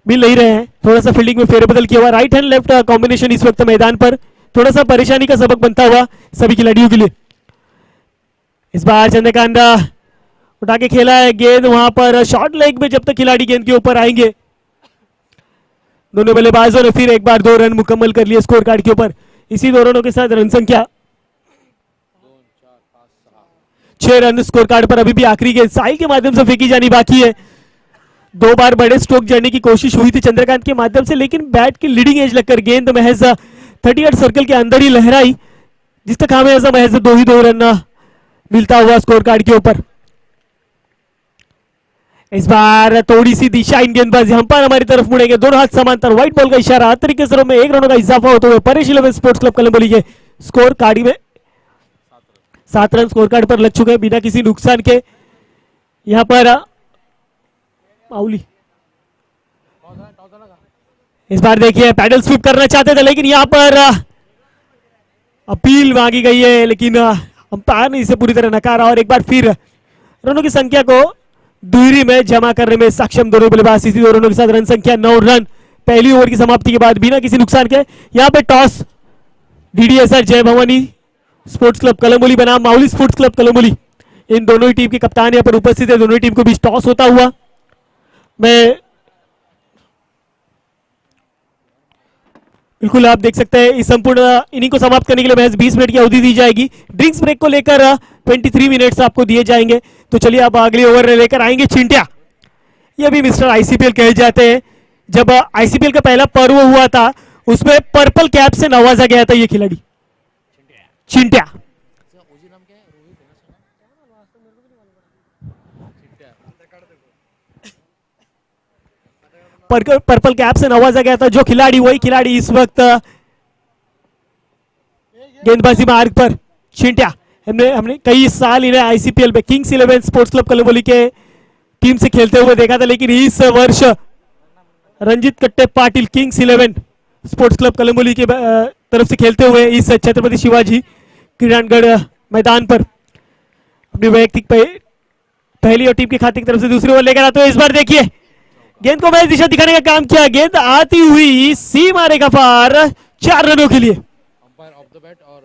मिल नहीं रहे हैं। थोड़ा सा फील्डिंग में फेरबदल किया हुआ, राइट हैंड लेफ्ट कॉम्बिनेशन इस वक्त मैदान पर थोड़ा सा परेशानी का सबक बनता हुआ सभी खिलाड़ियों के लिए। इस बार चंद्रकांत उठा के खेला है गेंद, वहां पर शॉर्ट लेग में जब तक खिलाड़ी गेंद के ऊपर आएंगे। दोनों बल्लेबाजों ने फिर एक बार 2 रन मुकम्मल कर लिए स्कोर कार्ड के ऊपर। इसी 2 रनों के साथ रन संख्या 6 रन स्कोर कार्ड पर। अभी भी आखिरी गेंद साहिल के माध्यम से फेंकी जानी बाकी है। 2 बार बड़े स्ट्रोक जड़ने की कोशिश हुई थी चंद्रकांत के माध्यम से, लेकिन बैट की लीडिंग एज लगकर गेंद महज 38 सर्कल के अंदर ही लहराई, जिसका खामियाजा महज 2 रन मिलता हुआ स्कोर कार्ड के ऊपर। इस बार थोड़ी सी दिशा इन गेंदबाजी अंपायर हमारी तरफ मुड़ेंगे, दोनों हाथ समांतर, व्हाइट बॉल का इशारा, हर तरीके से में 1 रनों का इजाफा होते हुए परेश 11 स्पोर्ट्स क्लब कलम्बोली के स्कोर कार्ड में 7 रन स्कोर कार्ड पर लग चुके हैं बिना किसी नुकसान के। यहां पर माउली इस बार देखिए पैडल स्वीप करना चाहते थे, लेकिन यहां पर अपील मांगी गई है, लेकिन अंपायर ने इसे पूरी तरह नकारा और एक बार फिर रनों की संख्या को दूरी में जमा करने में सक्षम दोनों बल्लेबाज। इसी 2 रनों के साथ रन संख्या 9 रन पहली ओवर की समाप्ति के बाद बिना किसी नुकसान के। यहां पे टॉस डीडीएसआर जय भवानी स्पोर्ट्स क्लब कलम्बोली बनाम माउली स्पोर्ट्स क्लब कलम्बोली, इन दोनों ही टीम के कप्तान यहां पर उपस्थित है। दोनों ही टीम को बीच टॉस होता हुआ मैं बिल्कुल आप देख सकते हैं इस संपूर्ण इनिंग को समाप्त करने के लिए महज 20 मिनट की अवधि दी जाएगी। ड्रिंक्स ब्रेक को लेकर 23 मिनट्स आपको दिए जाएंगे। तो चलिए अब अगली ओवर लेकर आएंगे चिंटिया। ये भी मिस्टर आईसीपीएल कहे जाते हैं। जब आईसीपीएल का पहला पर्व हुआ था उसमें पर्पल कैप से नवाजा गया था ये खिलाड़ी चिंटिया। पर्पल कैप से नवाजा गया था जो खिलाड़ी, वही खिलाड़ी इस वक्त गेंदबाजी मार्ग पर चिंटिया। हमने कई साल इन्हें आईसीपीएल में किंग्स 11 स्पोर्ट्स क्लब कलम्बोली के टीम से खेलते हुए देखा था, लेकिन इस वर्ष रंजीत कट्टे Patil kings 11 sports club Kalamboli के तरफ से खेलते हुए इस छत्रपति शिवाजी क्रीडांगण मैदान पर अपनी वैयक्तिक पहली और टीम के खाते की तरफ से दूसरी ओवर लेकर आते हुए इस बार देखिए गेंद को मैच दिशा दिखाने का काम किया। गेंद आती हुई सीमा रेखा पार 4 रनों के लिए। अंपायर ऑफ द बैट और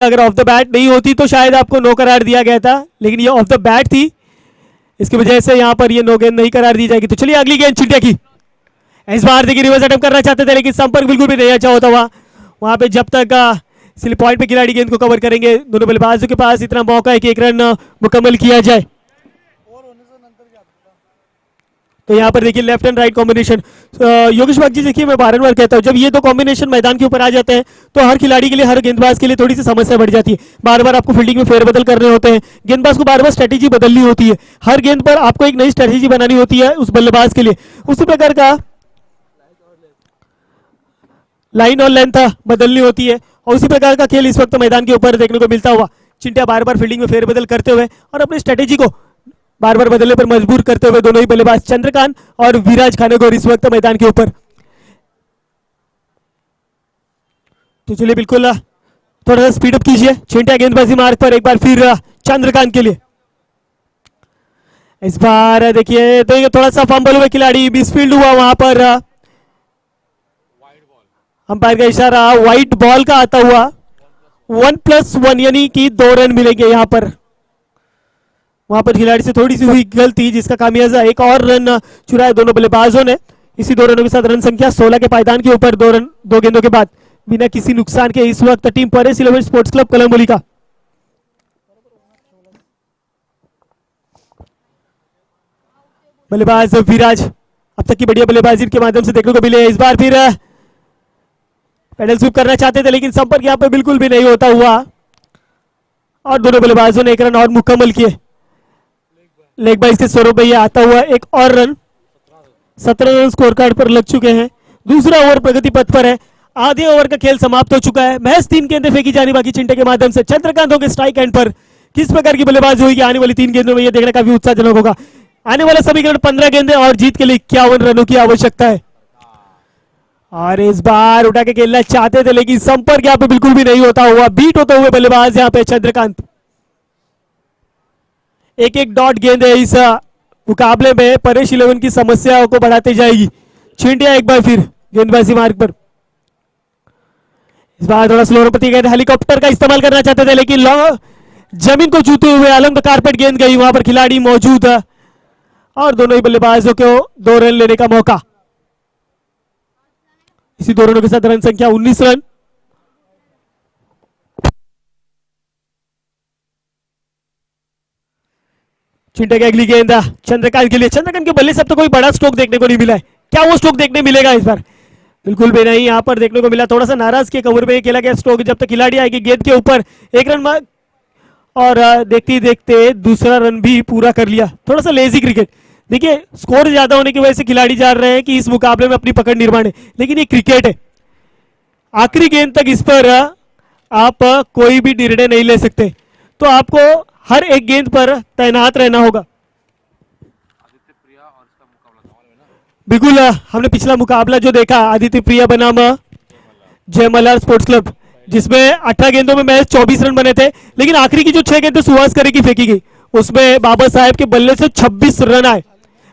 अगर ऑफ द बैट नहीं होती तो शायद आपको नो करार दिया गया था, लेकिन ये ऑफ द बैट थी, इसकी वजह से यहां पर ये नो गेंद नहीं करार दी जाएगी। तो चलिए अगली गेंद चिंटिया की। इस बार देखिए रिवर्स अटेम्प्ट करना चाहते थे, लेकिन संपर्क बिल्कुल भी नहीं अच्छा होता हुआ वहां पे। जब तक स्लिप पॉइंट पे खिलाड़ी गेंद को कवर करेंगे, दोनों बल्लेबाजों के पास इतना मौका है कि 1 रन मुकम्मल किया जाए। तो यहाँ पर देखिए left end right combination. Yogesh बाग जी देखिए मैं बारंबार कहता हूँ जब ये 2 कॉम्बिनेशन मैदान के ऊपर आ जाते हैं तो हर खिलाड़ी के लिए, हर गेंदबाज के लिए थोड़ी सी समस्या बढ़ जाती है। बार बार आपको फील्डिंग में फेरबदल करने होते हैं, गेंदबाज को बार बार स्ट्रेटेजी बदलनी होती है, हर गेंद पर आपको एक नई स्ट्रेटेजी बनानी होती है उस बल्लेबाज के लिए। उसी प्रकार का लाइन और लेंथ बदलनी होती है और उसी प्रकार का खेल इस वक्त मैदान के ऊपर देखने को मिलता हुआ। चिंटिया बार बार फील्डिंग में फेरबदल करते हुए और अपनी स्ट्रेटेजी को बार बार बदलने पर मजबूर करते हुए दोनों ही बल्लेबाज चंद्रकांत और विराज खानेगौर इस वक्त मैदान के ऊपर। तो चलिए बिल्कुल थोड़ा सा स्पीड अप कीजिए। चिंटिया गेंदबाजी मार्ग पर एक बार फिर चंद्रकांत के लिए। इस बार देखिए तो थोड़ा सा फंबल हुए खिलाड़ी, मिसफील्ड हुआ वहां पर, अंपायर का इशारा व्हाइट बॉल का आता हुआ 1+1 यानी कि 2 रन मिलेंगे यहां पर। वहां पर खिलाड़ी से थोड़ी सी हुई गलती, जिसका खामियाजा एक और रन चुराए दोनों बल्लेबाजों ने। इसी 2 रनों के साथ रन संख्या 16 के पायदान के ऊपर 2 गेंदों के बाद बिना किसी नुकसान के इस वक्त team Paresh 11 sports club Kalamboli का बल्लेबाज विराज अब तक की बढ़िया बल्लेबाजी के माध्यम से देखने को मिले। इस बार फिर पेडल स्वीप करना चाहते थे, लेकिन संपर्क यहां पर बिल्कुल भी नहीं होता हुआ और दोनों बल्लेबाजों ने एक रन और मुकम्मल किए। लेग बाइस के स्वरूप में यह आता हुआ एक और रन। 17 रन स्कोर कार्ड पर लग चुके हैं। दूसरा ओवर प्रगति पथ पर है। आधे ओवर का खेल समाप्त हो चुका है। महज 3 गेंदें फेंकी जानी बाकी चिंटे के माध्यम से। चंद्रकांत के स्ट्राइक एंड पर किस प्रकार की बल्लेबाजी होगी आने वाली 3 गेंदों में, यह देखना काफी उत्साहजनक होगा। आने वाला समीकरण 15 गेंदें और जीत के लिए 51 रनों की आवश्यकता है। और इस बार उठा के खेलना चाहते थे, लेकिन संपर्क यहां पे बिल्कुल भी नहीं होता हुआ। बीट होते हुए बल्लेबाज यहां पे चंद्रकांत। एक डॉट गेंद है इस मुकाबले में परेश 11 की समस्याओं को बढ़ाती जाएगी। छिंटिया एक बार फिर गेंदबाजी मार्ग पर। इस बार थोड़ा स्लो प्रति गेंद हेलीकॉप्टर का इस्तेमाल करना चाहते थे, लेकिन जमीन को छूते हुए अलंग कारपेट गेंद गई। वहां पर खिलाड़ी मौजूद है और दोनों ही बल्लेबाजों को 2 रन लेने का मौका। इसी 2 रनों के साथ रन संख्या 19 रन। चिंटे की अगली गेंद चंद्रकांत के लिए। चंद्रकांत के बल्ले से अब तो कोई बड़ा स्ट्रोक देखने को नहीं मिला है। क्या वो स्ट्रोक देखने मिलेगा इस बार? बिल्कुल भी नहीं। यहां पर देखने को मिला थोड़ा सा नाराज के कवर में खेला गया स्ट्रोक। जब तक खिलाड़ी आएगी गेंद के ऊपर 1 रन मार और देखते ही देखते दूसरा रन भी पूरा कर लिया। थोड़ा सा लेजी क्रिकेट। देखिए स्कोर ज्यादा होने की वजह से खिलाड़ी जा रहे हैं कि इस मुकाबले में अपनी पकड़ निर्माण है, लेकिन ये क्रिकेट है। आखिरी गेंद तक इस पर आप कोई भी निर्णय नहीं ले सकते, तो आपको हर एक गेंद पर तैनात रहना होगा। बिल्कुल हमने पिछला मुकाबला जो देखा आदित्य प्रिया बनाम जय मल्हार स्पोर्ट्स क्लब, जिसमें 18 गेंदों में मैच 24 रन बने थे, लेकिन आखिरी की जो 6 गेंदें सुहास करे की फेंकी गई उसमें बाबा साहेब के बल्ले से 26 रन आए।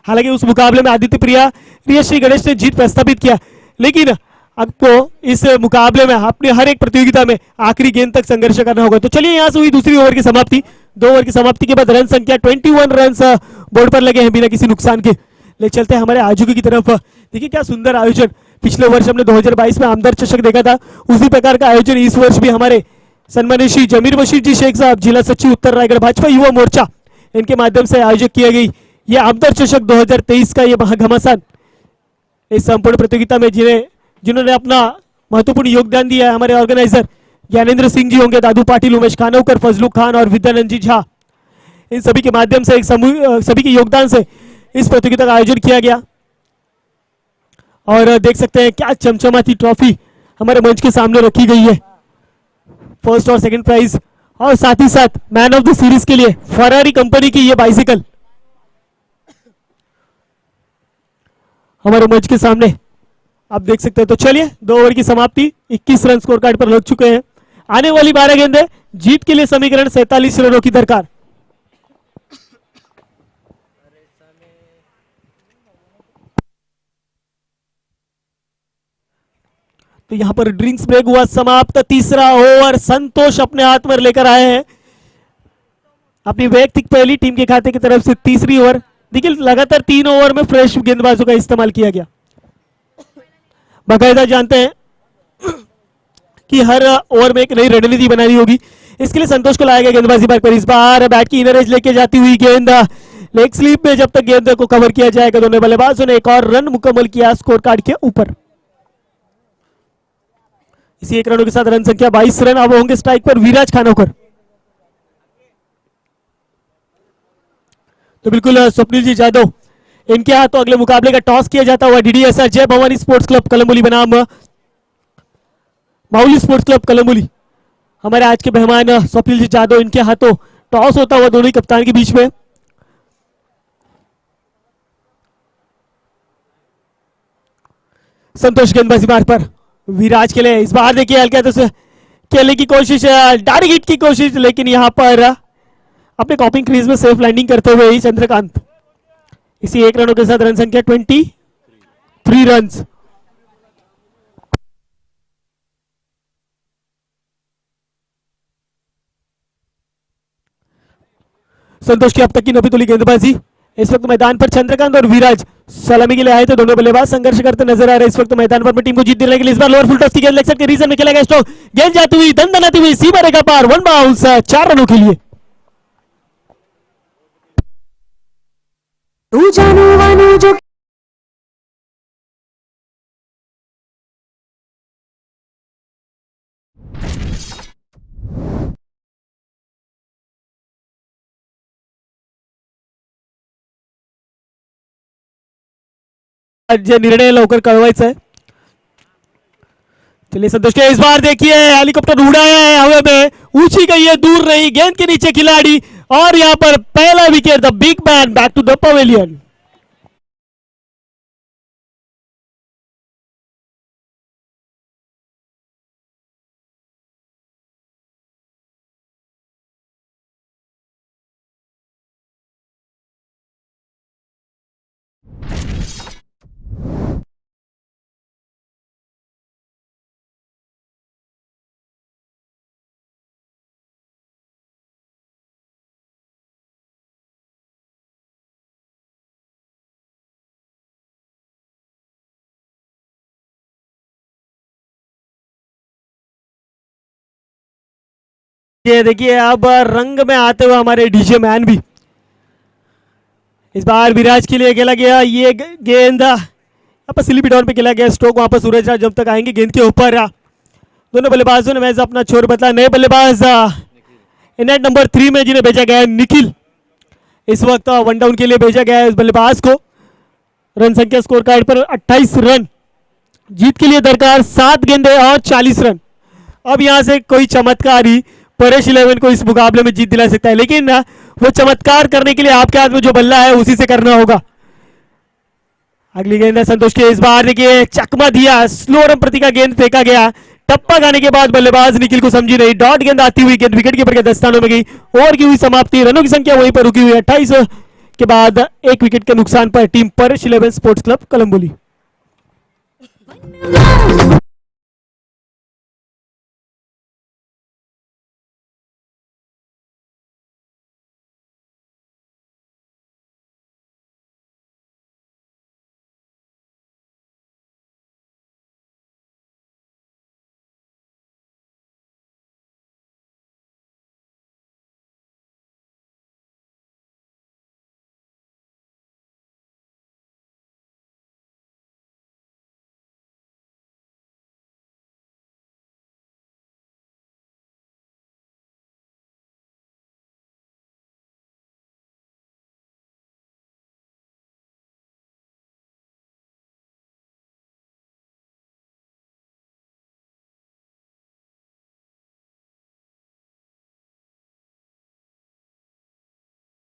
हालांकि उस मुकाबले में आदित्य प्रिया रियश्री गणेश ने जीत प्रस्तावित किया, लेकिन आपको इस मुकाबले में अपने हर एक प्रतियोगिता में आखिरी गेंद तक संघर्ष करना होगा। तो चलिए यहां से हुई दूसरी ओवर की समाप्ति। 2 ओवर की समाप्ति के बाद रन संख्या 21 रन बोर्ड पर लगे हैं बिना किसी नुकसान के। ले चलते हैं हमारे आजू की तरफ। देखिए क्या सुंदर आयोजन। पिछले वर्ष हमने 2022 में आमदार चषक देखा था, उसी प्रकार का आयोजन इस वर्ष भी हमारे सम्मानित श्री जमीर बशीर जी शेख साहब, जिला सचिव उत्तर रायगढ़ भाजपा युवा मोर्चा, इनके माध्यम से आयोजित किया गई ये आमदार चषक 2023 का ये महाघमासान। इस संपूर्ण प्रतियोगिता में जिन्होंने अपना महत्वपूर्ण योगदान दिया है, हमारे ऑर्गेनाइजर ज्ञानेंद्र सिंह जी होंगे, दादू पाटिल, उमेश खानोकर, फजलू खान और विद्यानंद जी झा। इन सभी के माध्यम से एक समूह सभी के योगदान से इस प्रतियोगिता का आयोजन किया गया। और देख सकते हैं क्या चमचमाती ट्रॉफी हमारे मंच के सामने रखी गई है। फर्स्ट और सेकंड प्राइज और साथ ही साथ मैन ऑफ द सीरीज के लिए फरारी कंपनी की ये बाइसिकल हमारे मंच के सामने आप देख सकते हैं। तो चलिए 2 ओवर की समाप्ति, 21 रन स्कोर कार्ड पर लग चुके हैं। आने वाली 12 गेंदें जीत के लिए समीकरण 47 रनों की दरकार। तो यहां पर ड्रिंक्स ब्रेक हुआ समाप्त। तीसरा ओवर संतोष अपने हाथ में लेकर आए हैं अपनी वैयक्तिक पहली, टीम के खाते की तरफ से तीसरी ओवर। देखिए लगातार 3 ओवर में फ्रेश गेंदबाजों का इस्तेमाल किया गया। बाकायदा जानते हैं कि हर ओवर में एक नई रणनीति बनानी होगी, इसके लिए संतोष को लाया गया गेंदबाजी मार्ग पर। इस बार बैट की इनर एज लेके जाती हुई गेंद लेग स्लीप में जब तक गेंद को कवर किया जाएगा, दोनों बल्लेबाजों ने एक और रन मुकम्मल किया स्कोर कार्ड के ऊपर। इसी 1 रनों के साथ रन संख्या 22 रन। अब होंगे स्ट्राइक पर विराज खानोकर। तो बिल्कुल स्वप्निल जी जादव इनके हाथों अगले मुकाबले का टॉस किया जाता हुआ डीडीएसआर जय भवानी स्पोर्ट्स क्लब कलम्बोली बनाम माउली स्पोर्ट्स क्लब कलम्बोली। हमारे आज के मेहमान स्वप्निल जी जादव, इनके हाथों टॉस होता हुआ दोनों ही कप्तान के बीच में। संतोष गेंदबाजी मार्ग पर विराज के लिए। इस बार देखिए हल्के तो खेलने की कोशिश, डायरेक्ट हिट की कोशिश, लेकिन यहां पर अपने कॉपिंग क्रीज में सेफ लैंडिंग करते हुए ही चंद्रकांत। इसी 1 रनों के साथ रन संख्या 23 रन। संतोष की अब तक की 90 तोली गेंदबाजी। इस वक्त मैदान पर चंद्रकांत और विराज सलामी के लिए आए थे। दोनों बल्लेबाज संघर्ष करते नजर आ रहे हैं इस वक्त मैदान पर। टीम को जीत दिलाने के लिए इस बार लोअर फुल टॉस की गेंद लेग साइड के रीजन में खेला गया स्ट्रोक। गेंद जाती हुई दंदनाती हुई सीमा रेखा पार, वन बाउंस 4 रनों के लिए। तू जानू वानू जो जे निर्णय लवकर कळवायचा है। चलिए संतोष के इस बार देखिए हेलीकॉप्टर उड़ाया है हवा में, ऊंची गई है, दूर नहीं, गेंद के नीचे खिलाड़ी और यहां पर पहला wicket. The big man back to the pavilion. ये देखिए अब रंग में आते हुए हमारे डीजे मैन भी। इस बार विराज के लिए खेला गया ये गेंद यहाँ पर स्लिपी डाउन पे खेला गया स्ट्रोक। वहां पर सूरज राज जब तक आएंगे गेंद के ऊपर दोनों बल्लेबाजों ने मैच अपना छोर बदला। नए बल्लेबाज नेट नंबर 3 में जिन्हें भेजा गया है निखिल, इस वक्त वन डाउन के लिए भेजा गया है इस बल्लेबाज को। रन संख्या स्कोर कार्ड पर 28 रन, जीत के लिए दरकार 7 गेंदें और 40 रन। अब यहां से कोई चमत्कारी परेश 11 को इस मुकाबले में जीत दिला सकता है, लेकिन वो चमत्कार करने के लिए आपके हाथ में जो बल्ला है उसी से करना होगा। अगली गेंद है संतोष के। इस बार देखिए चकमा दिया, स्लो रन प्रति का गेंद फेंका गया, टप्पा खाने के बाद बल्लेबाज निखिल को समझी नहीं, डॉट गेंद आती हुई गेंद विकेट कीपर के दस्तानों में गई। ओवर की हुई समाप्ति, रनों की संख्या वहीं पर रुकी हुई है 28 के बाद 1 विकेट के नुकसान पर team Paresh 11 sports club Kalamboli.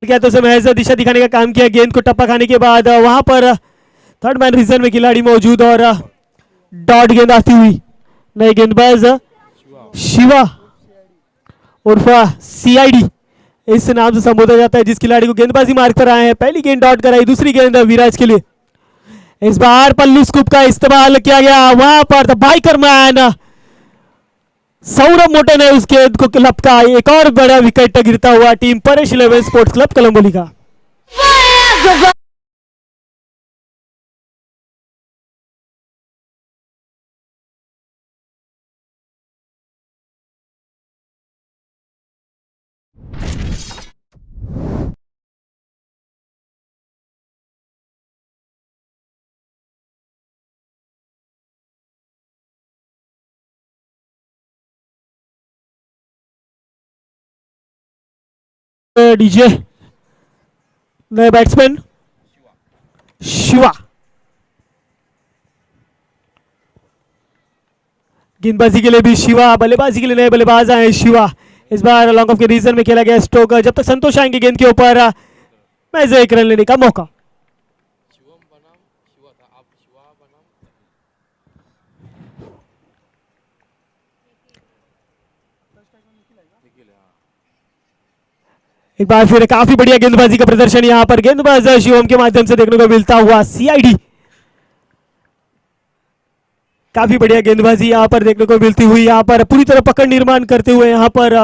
क्या तो उसे महज दिशा दिखाने का काम किया। गेंद को टप्पा खाने के बाद वहां पर थर्ड मैन रीजन में खिलाड़ी मौजूद और डॉट गेंद आती हुई। नए गेंदबाज शिवा उर्फा सीआईडी इस नाम से संबोधा जाता है जिस खिलाड़ी को गेंदबाजी मार्ग पर आए हैं। पहली गेंद डॉट कराई, दूसरी गेंद विराज के लिए। इस बार पल्लू स्कूप का इस्तेमाल किया गया, वहां पर द बाइकर मैन सौरभ मोटे ने उस गेंद को लपका। एक और बड़ा विकेट गिरता हुआ team Paresh 11 sports club Kalamboli का। डीजे नए बैट्समैन शिवा, गेंदबाजी के लिए भी शिवा, बल्लेबाजी के लिए नए बल्लेबाज आए शिवा। इस बार लॉन्ग ऑफ के रीजन में खेला गया स्ट्रोक। जब तक संतोष आएंगे गेंद के ऊपर मैच 1 रन लेने का मौका। शिवम बनाम शिवा था, आप शिवा बनाम निखिल। हाँ, एक बार फिर काफी बढ़िया गेंदबाजी का प्रदर्शन यहां पर गेंदबाज शिवम के माध्यम से देखने को मिलता हुआ। सीआईडी काफी बढ़िया गेंदबाजी यहां पर देखने को मिलती हुई, यहां पर पूरी तरह पकड़ निर्माण करते हुए यहां पर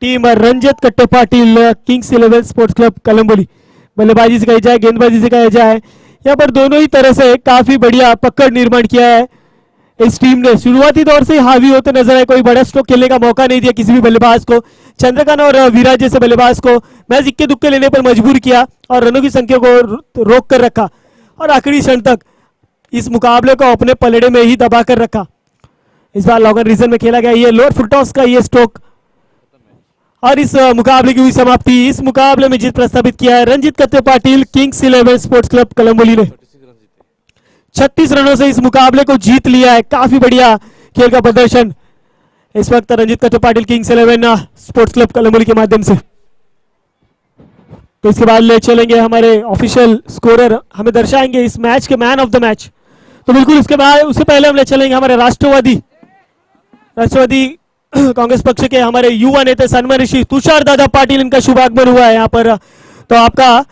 टीम रंजित कट्टे Patil kings 11 sports club Kalamboli. बल्लेबाजी से कही जाए, गेंदबाजी से कहा जाए, यहाँ पर दोनों ही तरह से काफी बढ़िया पकड़ निर्माण किया है इस टीम ने। शुरुआती दौर से हावी होते नजर आए, कोई बड़ा स्ट्रोक खेलने का मौका नहीं दिया किसी भी बल्लेबाज को। चंद्रकांत और विराज जैसे बल्लेबाज को मैच इक्के दुक्के लेने पर मजबूर किया और रनों की संख्या को रोक कर रखा और आखिरी क्षण तक इस मुकाबले को अपने पलड़े में ही दबा कर रखा। इस बार लॉन्ग रीजन में खेला गया ये लोअर फुल टॉस का ये स्ट्रोक और इस मुकाबले की हुई समाप्ति। इस मुकाबले में जीत प्रस्तावित किया है Ranjit Katte Patil kings 11 sports club Kalamboli ने। 36 रनों से इस मुकाबले को जीत लिया है। काफी बढ़िया खेल का प्रदर्शन इस वक्त Ranjit Katte Patil kings 11 sports club Kalamboli के माध्यम से। तो इसके बाद ले चलेंगे हमारे ऑफिशियल स्कोरर, हमें दर्शाएंगे इस मैच के मैन ऑफ द मैच। तो बिल्कुल उसके बाद उससे पहले हम ले चलेंगे हमारे राष्ट्रवादी कांग्रेस पक्ष के हमारे युवा नेता सन्मान ऋषि तुषार दादा पाटिल, इनका शुभागमन हुआ है यहाँ पर। तो आपका